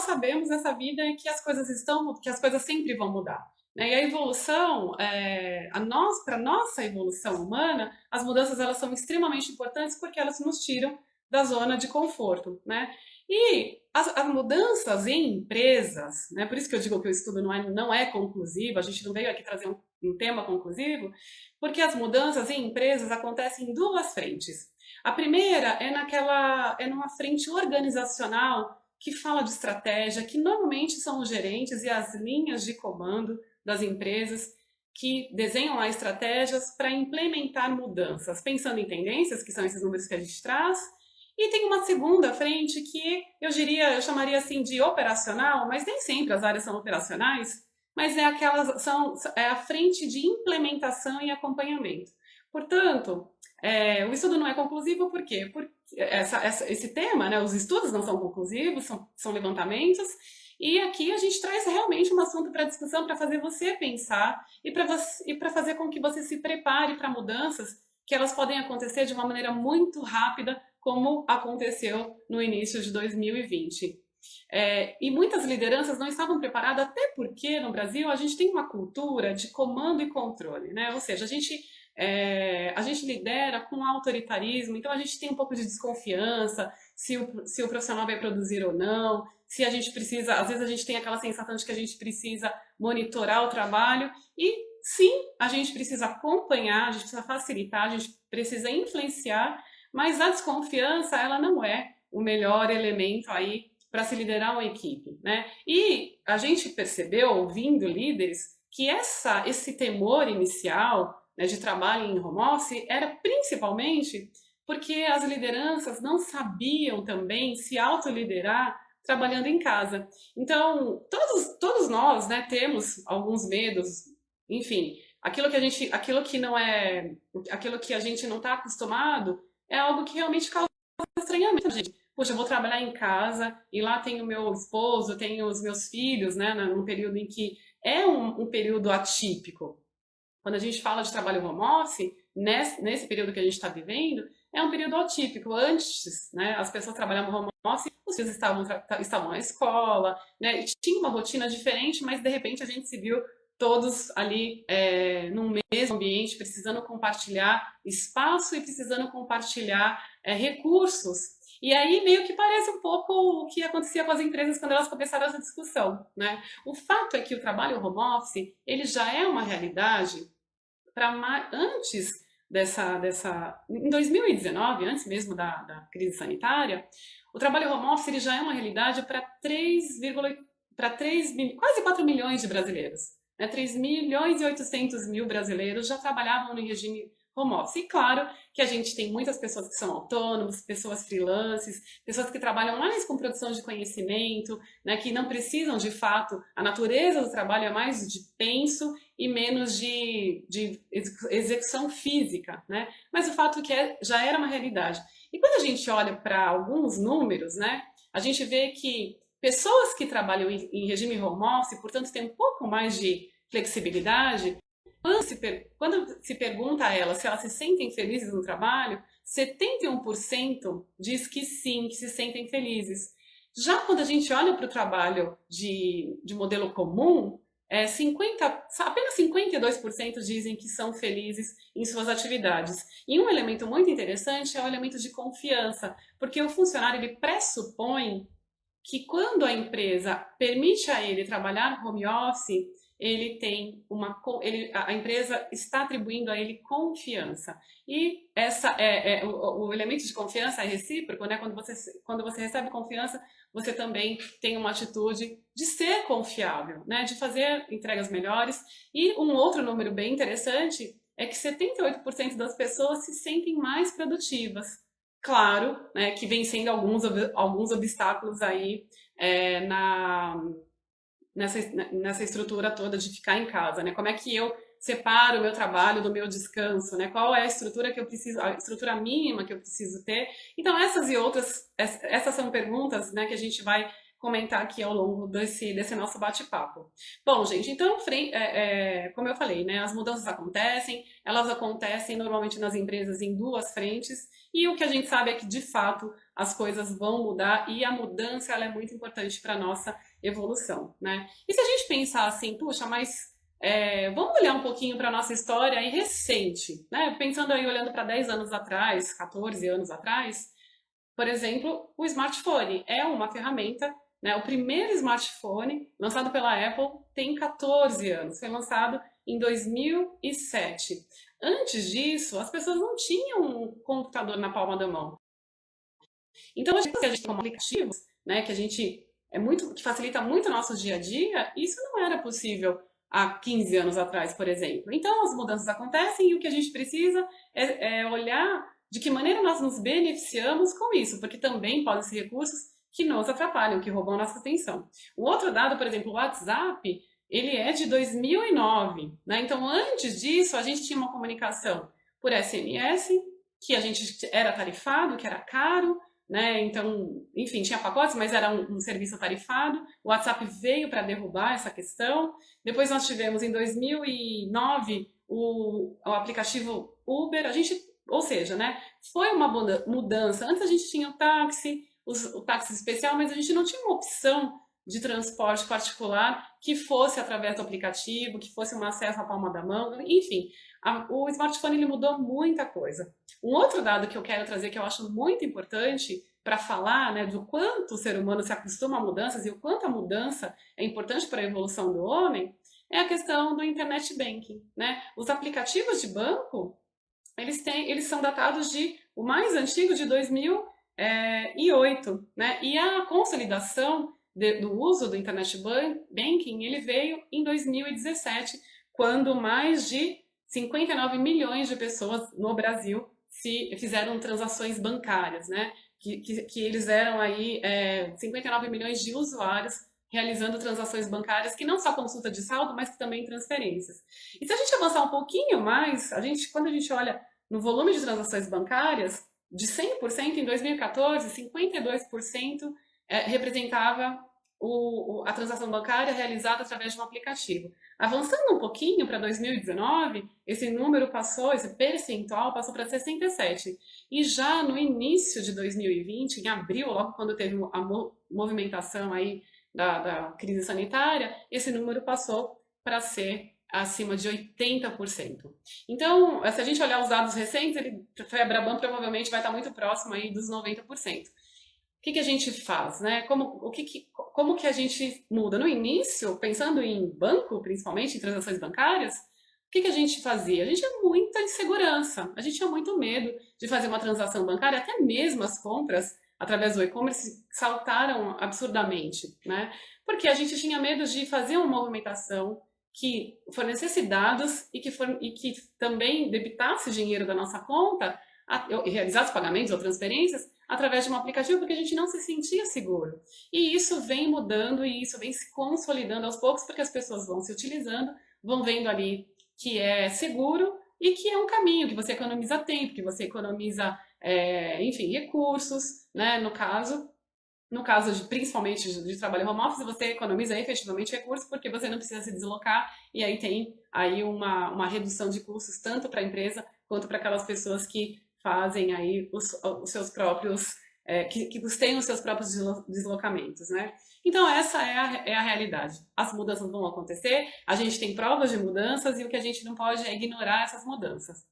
nós sabemos nessa vida é que as coisas sempre vão mudar. Né? E a evolução, para a nossa evolução humana, as mudanças elas são extremamente importantes porque elas nos tiram da zona de conforto, né? E as mudanças em empresas, né? Por isso que eu digo que o estudo não é conclusivo, a gente não veio aqui trazer um tema conclusivo, porque as mudanças em empresas acontecem em duas frentes. A primeira é numa frente organizacional que fala de estratégia, que normalmente são os gerentes e as linhas de comando das empresas que desenham lá estratégias para implementar mudanças, pensando em tendências, que são esses números que a gente traz. E tem uma segunda frente que eu chamaria assim de operacional, mas nem sempre as áreas são operacionais, mas é a frente de implementação e acompanhamento. Portanto, o estudo não é conclusivo por quê? Porque esse tema, né, os estudos não são conclusivos, são levantamentos, e aqui a gente traz realmente um assunto para discussão, para fazer você pensar e para fazer com que você se prepare para mudanças que elas podem acontecer de uma maneira muito rápida, como aconteceu no início de 2020. E muitas lideranças não estavam preparadas, até porque no Brasil a gente tem uma cultura de comando e controle, né? Ou seja, a gente lidera com autoritarismo, então a gente tem um pouco de desconfiança se o profissional vai produzir ou não, se a gente precisa, às vezes a gente tem aquela sensação de que a gente precisa monitorar o trabalho e sim, a gente precisa acompanhar, a gente precisa facilitar, a gente precisa influenciar, mas a desconfiança ela não é o melhor elemento aí para se liderar uma equipe, né? E a gente percebeu, ouvindo líderes, que esse temor inicial, né, de trabalho em home office era principalmente porque as lideranças não sabiam também se autoliderar trabalhando em casa. Então, todos nós, né, temos alguns medos, enfim, aquilo que a gente não está acostumado é algo que realmente causa estranhamento, gente. Poxa, eu vou trabalhar em casa e lá tem o meu esposo, tem os meus filhos, né, num período em que é um período atípico. Quando a gente fala de trabalho home office, nesse período que a gente está vivendo, é um período atípico. Antes, né, as pessoas trabalhavam home office, os filhos estavam na escola, né, e tinha uma rotina diferente, mas de repente a gente se viu todos ali no mesmo ambiente, precisando compartilhar espaço e precisando compartilhar recursos. E aí meio que parece um pouco o que acontecia com as empresas quando elas começaram essa discussão, né? O fato é que o trabalho home office, ele já é uma realidade antes em 2019, antes mesmo da crise sanitária, o trabalho home office ele já é uma realidade para quase 4 milhões de brasileiros. 3 milhões e 800 mil brasileiros já trabalhavam no regime home office. E claro que a gente tem muitas pessoas que são autônomos, pessoas freelances, pessoas que trabalham mais com produção de conhecimento, né, que não precisam de fato, a natureza do trabalho é mais de penso e menos de execução física, né? Mas o fato é que já era uma realidade. E quando a gente olha para alguns números, né, a gente vê que pessoas que trabalham em regime home office, portanto, têm um pouco mais de flexibilidade. Quando se pergunta a elas se elas se sentem felizes no trabalho, 71% diz que sim, que se sentem felizes. Já quando a gente olha para o trabalho de modelo comum, apenas 52% dizem que são felizes em suas atividades. E um elemento muito interessante é o elemento de confiança, porque o funcionário ele pressupõe que quando a empresa permite a ele trabalhar home office, a empresa está atribuindo a ele confiança. E o elemento de confiança é recíproco, né? Quando você recebe confiança, você também tem uma atitude de ser confiável, né? De fazer entregas melhores. E um outro número bem interessante é que 78% das pessoas se sentem mais produtivas. Claro, né, que vencendo alguns obstáculos aí nessa estrutura toda de ficar em casa, né? Como é que eu separo o meu trabalho do meu descanso, né? Qual é a estrutura que eu preciso, a estrutura mínima que eu preciso ter? Então essas e outras, essas são perguntas, né, que a gente vai comentar aqui ao longo desse nosso bate-papo. Bom, gente, então, como eu falei, né, as mudanças acontecem, elas acontecem normalmente nas empresas em duas frentes, e o que a gente sabe é que, de fato, as coisas vão mudar e a mudança ela é muito importante para a nossa evolução, né? E se a gente pensar assim, puxa, mas vamos olhar um pouquinho para a nossa história aí recente, né? Pensando aí, olhando para 10 anos atrás, 14 anos atrás, por exemplo, o smartphone é uma ferramenta, né? O primeiro smartphone lançado pela Apple tem 14 anos, foi lançado em 2007. Antes disso, as pessoas não tinham um computador na palma da mão. Então, a gente tem como aplicativos, né, que facilita muito o nosso dia a dia, isso não era possível há 15 anos atrás, por exemplo. Então, as mudanças acontecem e o que a gente precisa é olhar de que maneira nós nos beneficiamos com isso, porque também podem ser recursos que nos atrapalham, que roubam a nossa atenção. O outro dado, por exemplo, o WhatsApp, ele é de 2009, né? Então, antes disso, a gente tinha uma comunicação por SMS, que a gente era tarifado, que era caro, né? Então, enfim, tinha pacotes, mas era um serviço tarifado. O WhatsApp veio para derrubar essa questão. Depois nós tivemos, em 2009, o aplicativo Uber. Ou seja, né? Foi uma mudança. Antes a gente tinha o táxi, o táxi especial, mas a gente não tinha uma opção de transporte particular que fosse através do aplicativo, que fosse um acesso à palma da mão, enfim. O smartphone ele mudou muita coisa. Um outro dado que eu quero trazer que eu acho muito importante para falar, né, do quanto o ser humano se acostuma a mudanças e o quanto a mudança é importante para a evolução do homem, é a questão do internet banking, né? Os aplicativos de banco, eles são datados o mais antigo de 2008, né? E a consolidação do uso do internet banking, ele veio em 2017, quando mais de 59 milhões de pessoas no Brasil fizeram transações bancárias, né? Que eles eram aí 59 milhões de usuários realizando transações bancárias, que não só consulta de saldo, mas que também transferências. E se a gente avançar um pouquinho mais, quando a gente olha no volume de transações bancárias, de 100% em 2014, 52% representava a transação bancária realizada através de um aplicativo. Avançando um pouquinho para 2019, esse percentual passou para 67%. E já no início de 2020, em abril, logo quando teve a movimentação aí da crise sanitária, esse número passou para ser acima de 80%. Então, se a gente olhar os dados recentes, a Febraban provavelmente vai estar muito próximo aí dos 90%. O que a gente faz, né? Como que a gente muda? No início, pensando em banco, principalmente em transações bancárias, o que a gente fazia? A gente tinha muita insegurança, a gente tinha muito medo de fazer uma transação bancária, até mesmo as compras através do e-commerce saltaram absurdamente, né? Porque a gente tinha medo de fazer uma movimentação que fornecesse dados e que também debitasse dinheiro da nossa conta, realizasse pagamentos ou transferências através de um aplicativo, porque a gente não se sentia seguro. E isso vem mudando e isso vem se consolidando aos poucos, porque as pessoas vão se utilizando, vão vendo ali que é seguro e que é um caminho, que você economiza tempo, que você economiza, enfim, recursos, né? No caso principalmente de trabalho home office, você economiza efetivamente recursos porque você não precisa se deslocar e aí tem aí uma redução de custos tanto para a empresa quanto para aquelas pessoas que fazem aí os seus próprios, que custeiam os seus próprios deslocamentos, né? Então essa é a realidade. As mudanças vão acontecer, a gente tem provas de mudanças e o que a gente não pode é ignorar essas mudanças.